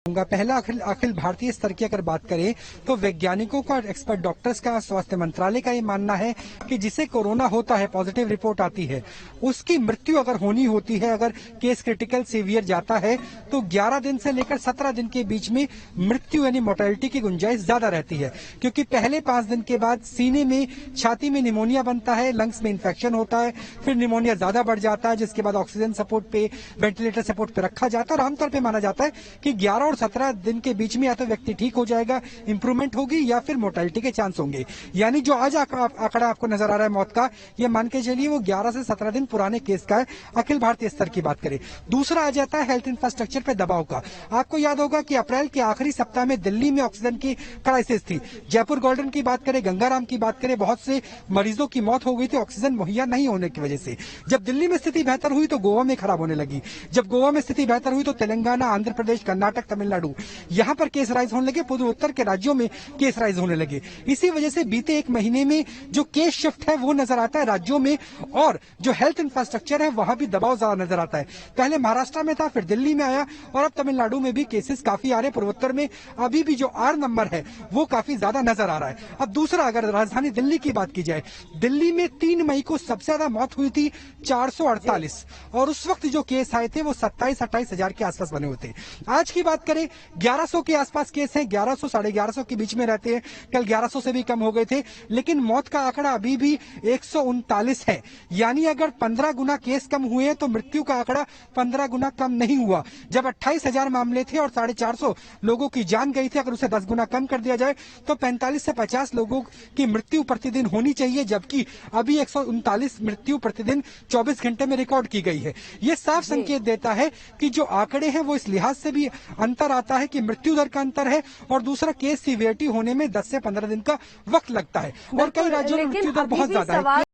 पहला अखिल भारतीय स्तर की अगर बात करें तो वैज्ञानिकों का, एक्सपर्ट डॉक्टर्स का, स्वास्थ्य मंत्रालय का ये मानना है कि जिसे कोरोना होता है, पॉजिटिव रिपोर्ट आती है, उसकी मृत्यु अगर होनी होती है, अगर केस क्रिटिकल सीवियर जाता है तो 11 दिन से लेकर 17 दिन के बीच में मृत्यु यानी मोर्टेलिटी की गुंजाइश ज्यादा रहती है। क्योंकि पहले 5 दिन के बाद सीने में, छाती में निमोनिया बनता है, लंग्स में इन्फेक्शन होता है, फिर निमोनिया ज्यादा बढ़ जाता है, जिसके बाद ऑक्सीजन सपोर्ट पे, वेंटिलेटर सपोर्ट पे रखा जाता है। और आमतौर पर माना जाता है कि 11 और 17 दिन के बीच में या तो व्यक्ति ठीक हो जाएगा, इंप्रूवमेंट होगी, या फिर मोर्टेलिटी के चांस होंगे। यानी जो आज आंकड़ा आपको नजर आ रहा है मौत का, ये मान के चलिए वो 11 से 17 दिन पुराने केस का है, अखिल भारतीय स्तर की बात करें। दूसरा आ जाता है हेल्थ इंफ्रास्ट्रक्चर पे दबाव का। आपको याद होगा कि अप्रैल के आखिरी सप्ताह में दिल्ली में ऑक्सीजन की क्राइसिस थी। जयपुर गोल्डन की बात करें, गंगाराम की बात करें, बहुत से मरीजों की मौत हो गई थी ऑक्सीजन मुहैया नहीं होने की वजह से। जब दिल्ली में स्थिति बेहतर हुई तो गोवा में खराब होने लगी। जब गोवा में स्थिति बेहतर हुई तो तेलंगाना, आंध्र प्रदेश, कर्नाटक, तमिलनाडु, यहां पर केस राइज होने लगे। पूर्वोत्तर के राज्यों में केस राइज होने लगे। इसी वजह से बीते एक महीने में जो केस शिफ्ट है वो नजर आता है राज्यों में, और जो हेल्थ इंफ्रास्ट्रक्चर है वहां भी दबाव ज्यादा नजर आता है। पहले महाराष्ट्र में था, फिर दिल्ली में आया, और अब तमिलनाडु में भी केसेस काफी आ रहे। पूर्वोत्तर में अभी भी जो आर नंबर है वो काफी ज्यादा नजर आ रहा है। अब दूसरा, अगर राजधानी दिल्ली की बात की जाए, दिल्ली में 3 मई को सबसे ज्यादा मौत हुई थी, 448, और उस वक्त जो केस आए थे वो 27-28 हजार के आसपास बने हुए थे। आज की बात करें, 1100 के आसपास केस हैं, 1100 साढ़े 1100 के बीच में रहते हैं। कल 1100 से भी कम हो गए थे, लेकिन मौत का आंकड़ा अभी भी 139 है। यानी अगर 15 गुना केस कम हुए हैं तो मृत्यु का आंकड़ा 15 गुना कम नहीं हुआ। जब 28,000 मामले थे और 450 लोगों की जान गई थी, अगर उसे 10 गुना कम कर दिया जाए तो 45 से 50 लोगों की मृत्यु प्रतिदिन होनी चाहिए, जबकि अभी 139 मृत्यु प्रतिदिन 24 घंटे में रिकॉर्ड की गई है। ये साफ संकेत देता है कि जो आंकड़े हैं वो इस लिहाज से भी अंतर आता है कि मृत्यु दर का अंतर है, और दूसरा केस सीवियरिटी होने में 10 से 15 दिन का वक्त लगता है, और कई राज्यों में मृत्यु दर बहुत ज्यादा है।